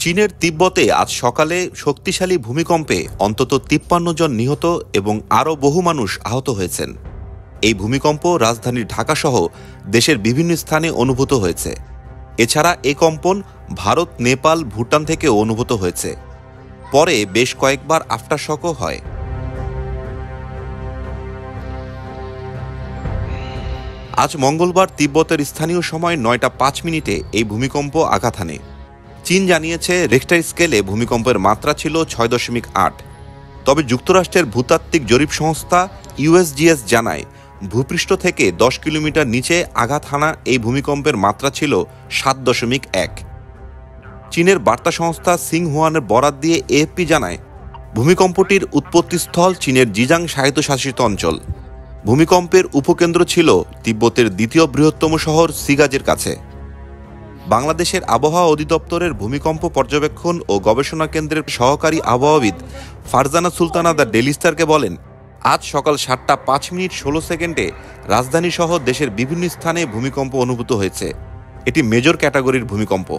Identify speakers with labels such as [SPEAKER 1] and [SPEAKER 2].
[SPEAKER 1] চীনের তিব্বতে আজ সকালে শক্তিশালী ভূমিকম্পে অন্তত ৫৩ জন নিহত এবং আরও বহু মানুষ আহত হয়েছেন। এই ভূমিকম্প রাজধানী ঢাকাসহ দেশের বিভিন্ন স্থানে অনুভূত হয়েছে। এছাড়া এ কম্পন ভারত, নেপাল, ভুটান থেকেও অনুভূত হয়েছে। পরে বেশ কয়েকবার আফটারশকও হয়। আজ মঙ্গলবার তিব্বতের স্থানীয় সময় ৯টা ৫ মিনিটে এই ভূমিকম্প আঘাত হানে। চীন জানিয়েছে রিখটার স্কেলে ভূমিকম্পের মাত্রা ছিল ৬.৮। তবে যুক্তরাষ্ট্রের ভূতাত্ত্বিক জরিপ সংস্থা ইউএসজিএস জানায় ভূপৃষ্ঠ থেকে ১০ কিলোমিটার নিচে আঘাত হানা এই ভূমিকম্পের মাত্রা ছিল ৭.১। চীনের বার্তা সংস্থা সিংহুয়ানের বরাত দিয়ে এএফপি জানায় ভূমিকম্পটির উৎপত্তিস্থল চীনের জিজাং স্বায়ত্তশাসিত অঞ্চল। ভূমিকম্পের উপকেন্দ্র ছিল তিব্বতের দ্বিতীয় বৃহত্তম শহর সিগাজের কাছে। বাংলাদেশের আবহাওয়া অধিদপ্তরের ভূমিকম্প পর্যবেক্ষণ ও গবেষণা কেন্দ্রের সহকারী আবহাওয়াবিদ ফারজানা সুলতানা দ্য ডেইলি স্টারকে বলেন, আজ সকাল ৭টা ৫ মিনিট ১৬ সেকেন্ডে রাজধানী সহ দেশের বিভিন্ন স্থানে ভূমিকম্প অনুভূত হয়েছে। এটি মেজর ক্যাটাগরির ভূমিকম্প।